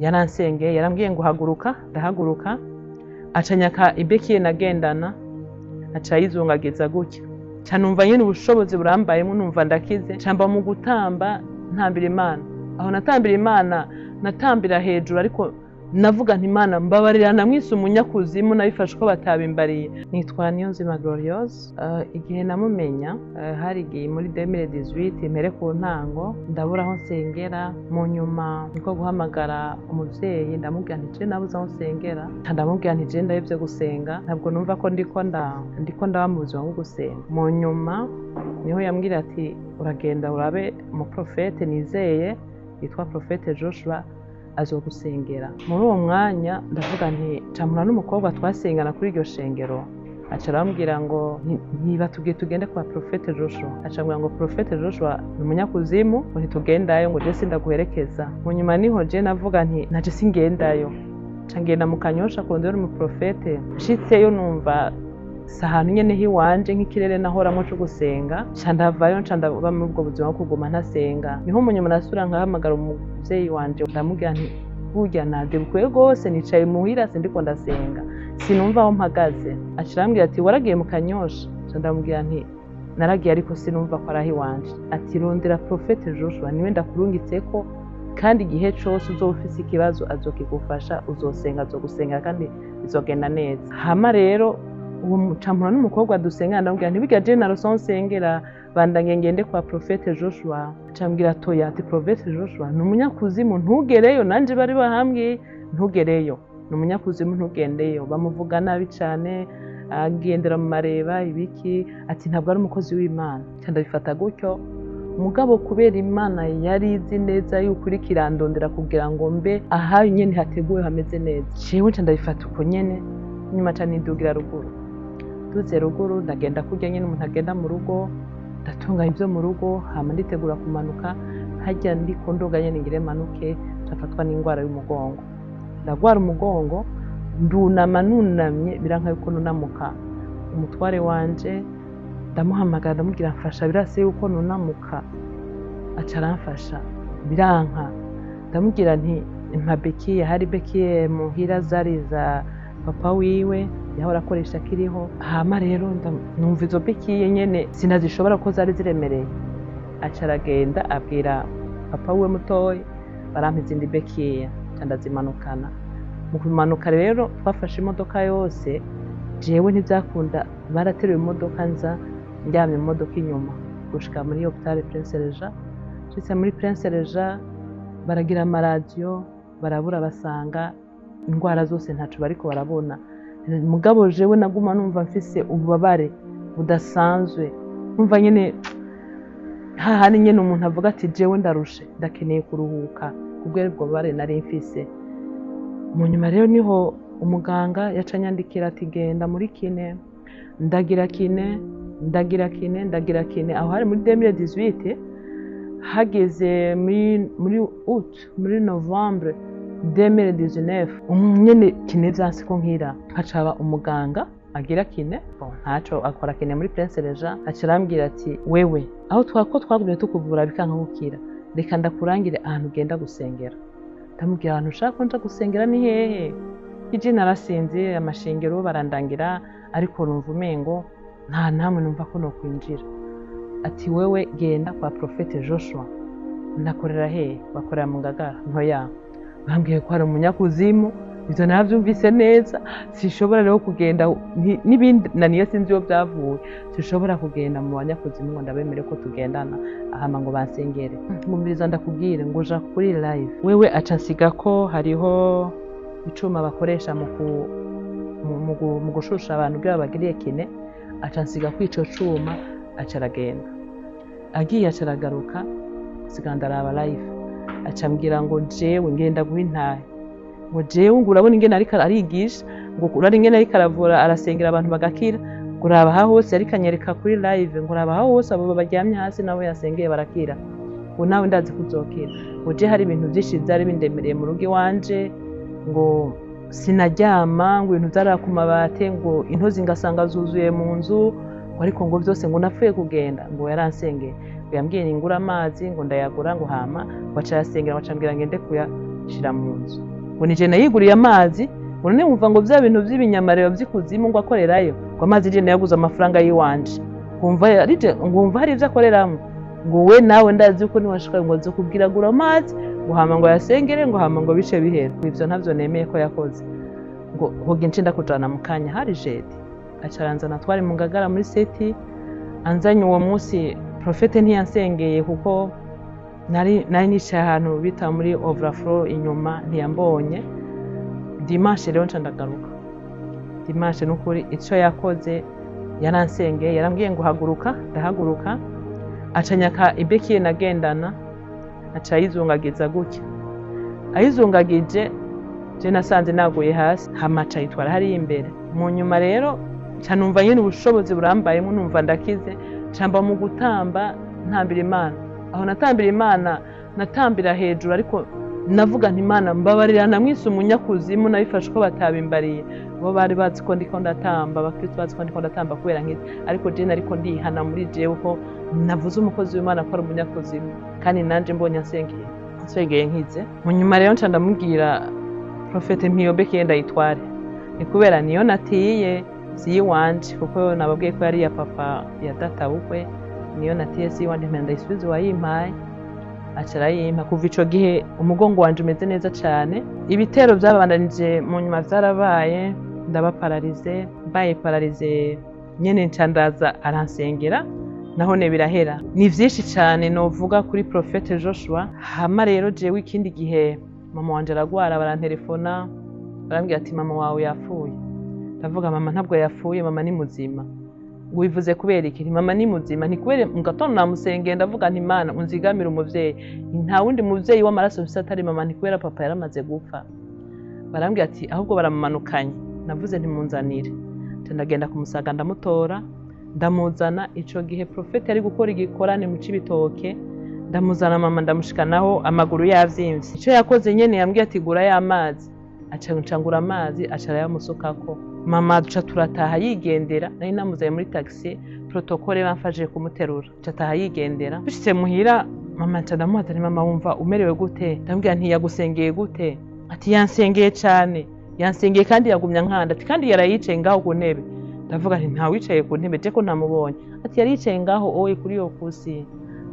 yaransengeye yarambwiye ngo haguruka, ndahaguruka acanyaka ibekiye nagendana aca yizungagiza gutya ca numva nyene ubushobozi burambayemo numva ndakize camba mu gutamba ntambira Imana. Aho natambira Imana natambira hejuru ariko navuga nti Imana mbabarira namwise umunyakuzimu nabifashe ko batabimbariye. Nitwa Niyonzima Gloriose. Igihe namumenya hari igihe muri 2018 impere ku ntango ndabura aho nsengera, mu nyuma niko guhamagara umuvyeyi ndamubwira nti je nabuze aho nsengera, ndamubwira nti je ndahevye gusenga ntabwo numva ko ndiko ndaba mu buzima bwo gusenga. Mu nyuma niho yambwira ati uragenda urabe umuprofete nizeye yitwa Profete Joshua azogusengera. Muri uwo mwanya ndavuga nti camura n'umukobwa twasengana kuri iryo shengero aca arambwira ngo niba tugende kwa Profete Joshua. Aca ambwira ngo Profete Joshua ni umunyakuzimu ngo ntitugendayo ngo je sindaguherekeza. Mu nyuma niho je navuga nti naje singendayo, ca ngenda mu Kanyosha kurondera umuprofete. Nshitseyo numva sahanu nyene hiwanje nk'ikirere nahoramwo co gusenga, ca ndavayo ca ndaba muri ubwo buzima bwo kuguma ntasenga. Niho mu nyuma nasubira nkahamagara umuvyeyi wanje ndamubwira nti burya nadebukuye gose nicaye muhira sindiko ndasenga sinumva aho mpagaze. Aca arambwira ati waragiye mu Kanyosha? Ca ndamubwira nti naragiye ariko sinumva ko arahi wanje. Ati rondera Profete Joshua niwe ndakurungitseko kandi igihe cose uzoba ufise ikibazo azokigufasha, uzosenga azogusenga kandi bizogenda neza. Hama rero uwo mucampura n'umukobwa dusengana ndamubwira nti biga je naronse nsengera bandanye ngende kwa Profete Joshua. Acambwira toya ati Profete Joshua ni umunyakuzimu ntugereyo, nanje bari bahambwiye ntugereyo, ni umunyakuzimu ntugendeyo, bamuvuga nabi cane agendera mu mareba ibiki, ati ntabwo ari umukozi w'Imana. Ca ndabifata gutyo mugabo kubera Imana yari izi neza yuko iriko irandondera kugira ngo mbe ahayo nyene hateguwe hameze neza. Jewe ca ndabifata uko nyene nyuma ca nidugira ruguru. Duze ruguru ndagenda kurya nyene umuntu agenda mu rugo, ndatunganya ivyo mu rugo hama nditegura kumanuka. Harya ndiko ndoga nyene ngire manuke cafatwa n'ingwara y'umugongo. Ndagwara umugongo ndunama nunamye biranka yuko nunamuka. Umutware wanje ndamuhamagara ndamubwira mfasha birase yuko nunamuka. Aca aramfasha biranka. Ndamubwira nti mpa bekiye, hari bekiye muhira zari za papa wiwe yahora akoresha kiriho. Hama rero numva izo bekiye nyene sinazishobora ko zari ziremereye. Aca aragenda abwira papa wiwe mutoyi barampa izindi bekiye ca ndazimanukana. Mu kumanuka rero twafashe imodoka yose, jewe ntivyakunda barateruye imodoka nza ndyamye mu modoka inyuma gushika muri hôpital Prince Regent. Nshitse muri Prince Regent baragira amaradiyo barabura basanga ingwara zose ntaco bariko barabona. Mugabo jewe naguma numva mfise ububabare budasanzwe, numva nyene hahani nyene umuntu avuga ati jewe ndarushe ndakeneye kuruhuka kubwera ubwo bubabare nari mfise. Mu nyuma rero niho umuganga yaca anyandikira ati genda muri kine. Ndagira kine aho hari muri 2018. Hageze muri août muri novembre 2019 nyene kine vyanse ko nkira. Hacaba umuganga agira kine, ntaco akora kine muri Prince Regent. Aca arambwira ati wewe aho twagumye tukuvura bikanka gukira, reka ndakurangire ahantu ugenda gusengera. Ndamubwira ahantu ushaka nja gusengera ni hehe? Ije narasinze amashengero barandangira ariko numva umengo nta namwe numva ko no kwinjira. Ati wewe genda kwa Profete Joshua. Ndakorera hehe? Bakorera mu Ngagara ntoya. Bambwiye ko hari umunyakuzimu, ivyo naravyumvise neza, sinshobora rero kugenda n'ibindi naniye sinzi iyo vyavuye, sinshobora kugenda mu banyakuzimu ngo ndabemere ko tugendana ahama ngo bansengere. Ngumviriza ndakubwire ngo uja kuri live. Wewe aca nsiga ko hariho icuma bakoresha mu gushusha abantu kugira bagiriye kine. Aca nsiga ko ico cuma aca aragenda. Agiye aca aragaruka nsiga ndaraba live. Aca ambwira ngo jewe ngenda guha intahe, ngo jewe ngo urabona ingene ariko arigisha, ngo urari ingene ariko aravura arasengera abantu bagakira, ngo uraba aho hose ariko anyereka kuri live, ngo uraba aho hose abo baryamye hasi nawe yasengeye barakira, ngo nawe ndazi kuzokira. Ngo je hari ibintu vyinshi vyari bindemereye mu rugo iwanje, ngo sinaryama, ngo ibintu vyari ku mabate, ngo intozi ngasanga zuzuye mu nzu, ngo ariko ngo vyose ngo napfuye kugenda. Ngo yaransengeye, ngo yambwiye ngura amazi, ngo ndayagura, ngo hama waca yasengera, waca ambwira ngende shira mu nzu ngo nije nayiguriye amazi ngo none wumva ngo bya bintu by'ibinyamarero by'ikuzimu ngo akorerayo ngo amazi je nayaguze amafaranga yiwanje ngumva hari ivyo akoreramo ngo we nawe ndazi uko niwashika ngo zo kubwira gura amazi ngo hama ngo yasengere ngo hama ngo bice bihera ivyo ntavyo nemeye ko yakoze ngo hoge ncinda kujana mu kanya hari jedi acaranzana twari mu Ngagara muri seti anzanye uwo munsi profete ntiyansengeye kuko nari nicaye ahantu bita muri overflow inyuma ntiyambonye dimanche rero nca ndagaruka dimanche nukuri ico yakoze yaransengeye yarambwiye ngo haguruka ndahaguruka acanyaka ibekiye nagendana aca yizungagiza gutya ayizungagije je nasanze naguye hasi hamaca yitwara hari imbere mu nyuma rero canumva nyene ubushobozi burambayemo numva ndakize camba mu gutamba ntambira Imana aho natambira Imana natambira hejuru ariko navuga nti Imana mbabarira namwise umunyakuzimu nabifashe ko batabimbariye bo bari bazi ko ndiko ndatamba bakristo bazi ko ndiko ndatamba kubera nkize ariko je nariko ndihana muri jewe ko navuze umukozi w'Imana ko ari umunyakuzimu kandi nanje mbonye nsengeye nkize mu nyuma rero nca ndamubwira profete mpiyobeke ndayitware ni kubera niyo natiye si wanje kuko nababwiye ko yari ya papa ya data bukwe niyo natiye si wanje mpenda isubizo wayimpaye acara yimpa kuva ico gihe umugongo wanje umeze neza cyane ibitero byabandanije mu nyuma byarabaye ndabapararize baye pararize nyene ncandaza aransengera naho ne birahera ni vyinshi cyane novuga kuri profete Joshua hama rero jewe ikindi gihe mama wanje aragwara barantelefona barambwira ati mama wawe yapfuye ndavuga mama ntabwo yapfuye mama ni muzima wivuze kubera iki mama ni muzima ni kubera mu gatondo namusengeye ndavuga nti Imana unzigamira umuvyeyi nta wundi muvyeyi w'amaraso bisa atari mama ni kubera papa yaramaze gupfa barambwira ati ahubwo baramumanukanye navuze nti munzanire ndagenda kumusaga ndamutora ndamuzana ico gihe profete ari gukora igikorane mu Cibitoke ndamuzana mama ndamushikanaho amaguru yavyimvye ico yakoze nyene yambwiye ati gura y'amazi acancangura amazi acara yamusukako mama duca turataha yigendera nari namuzaye muri taxi protocole bamfashije kumuterura cataha yigendera dushitse muhira mama nca ndamubaza nti mama wumva umerewe gute ndambwira nti yagusengeye gute ati yansengeye cane yansengeye kandi yagumya nkanda ati kandi yarayicaye ngaho ku ntebe ndavuga nti nta wicaye ku ntebe je ko ntamubonye ati yaricaye ngaho owe kuri yo kusi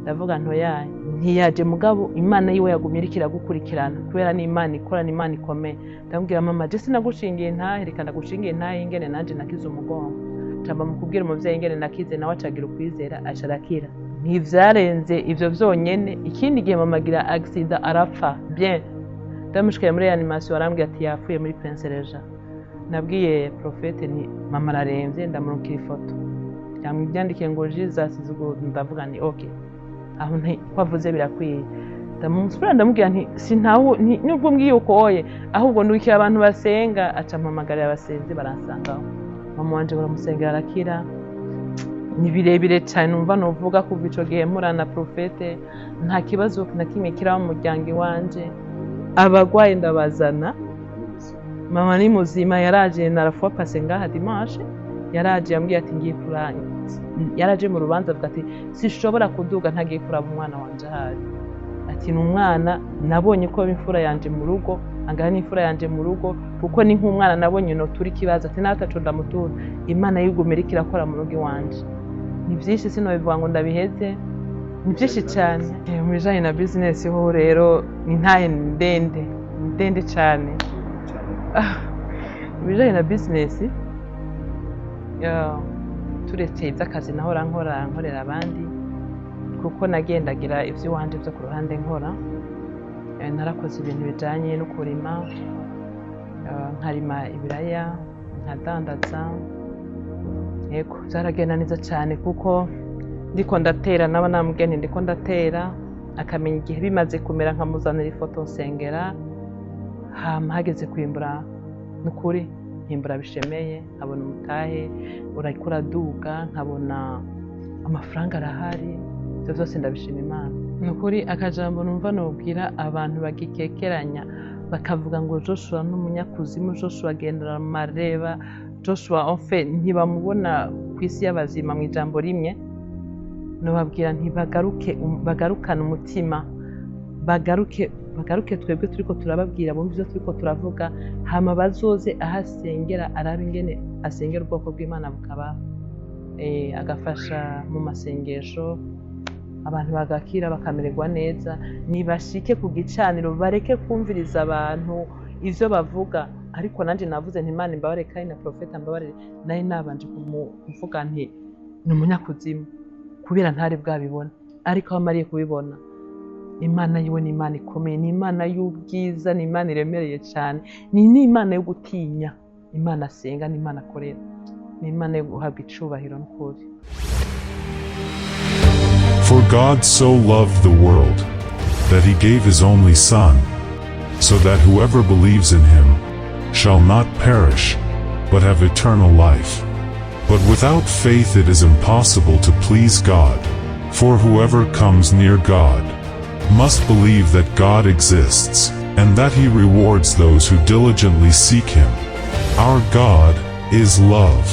ndavuga ntoyaye ntiyaje mugabo Imana yiwe yagumye irikira gukurikirana kubera ni Imana ikorana Imana ikomeye ndambwira mama je sinagushingiye ntahe reka ndagushingiye ntahe ingene nanje nakize umugongo camba mukubwira umuvyeyi ingene nakize nawe acagira ukwizera acarakira ntivyarenze ivyo vyonyene ikindi gihe mama agira accident arapfa bien ndamushikaye muri reanimation arambwira ati yapfuye muri Prince Regent nabwiye profete ni mama araremvye ndamurukira ifoto yamwyandikiye ngo Jesus ndavuga ni okay aho kwavuze birakwiye ndamusubira ndamubwira nti sintaho nubwo mbwiye uko oye ahubwo ndukira abantu basenga aca mpamagarira abasenzi baransangaho mama wanje baramusengera arakira ni birebire cyane numva novuga kuva ico gihe murana profete nta kibazo na kimwe kiraho mu muryango wanje abagwaye ndabazana mama ni muzima yaraje narafuwa pase ngaha dimanche yaraje yambwiye ati ngiye kuranya yaraje mu rubanza avuga ati sishobora kuduga ntagiye kuraba umwana wanje ahari ati n'umwana nabonye ko imfura yanje mu rugo angana n'imfura yanje mu rugo kuko ni nk'umwana nabonye no turi kibaza ati nataco ndamutura Imana yigumira ikirakora mu rugo iwanje ni byinshi sinobivuga ngo ndabiheze ni byinshi cyane mu bijanye na business ho rero ni ntahe ndende cyane mu bijanye na business turetse iby'akazi nahora nkorera abandi kuko nagendagira ivy'iwanje byo ku ruhande nkora narakoze ibintu bijanye no kurima nkarima ibiraya nkadandaza yego byaragenda neza cyane kuko ndiko ndatera naba namugeni ndiko ndatera akamenya igihe bimaze kumera nkamuzanira ifoto nsengera hama hageze kwimbura n'ukuri nkimbura bishemeye nkabona umutahe urakura duga nkabona amafaranga arahari ibyo byose ndabishima Imana n'ukuri akajambo numva nobwira abantu bagikekeranya bakavuga ngo Joshua n'umunyakuzimu Joshua agendera mareba Joshua ofe ntibamubona ku isi y'abazima mu ijambo rimwe nobabwira ntibagaruke bagarukana umutima bagaruke bagaruke twebwe turiko turababwira bumva ivyo turiko turavuga, hama bazoze aho asengera arabe ingene asengera ubwoko bw'Imana bukabaho, agafasha mu masengesho abantu bagakira bakamererwa neza. Nibashike ku gicaniro bareke kumviriza abantu ivyo bavuga, ariko nanje navuze nti Imana imbabare kandi na profeta mbabarire, nari nabanje kuvuga nti ni umunyakuzimu kubera ntari bwabibona, ariko aho amariye kubibona, Imana yiwe ni Imana ikomeye, ni Imana y'ubwiza, ni Imana iremereye cyane, ni Imana yo gutinya, Imana asenga, ni Imana akorera, ni Imana yo guhabwa icubahiro n'ukuri. For God so loved the world, that he gave his only Son, so that whoever believes in him shall not perish, but have eternal life. But without faith it is impossible to please God, for whoever comes near God must believe that God exists, and that he rewards those who diligently seek him. Our God is love.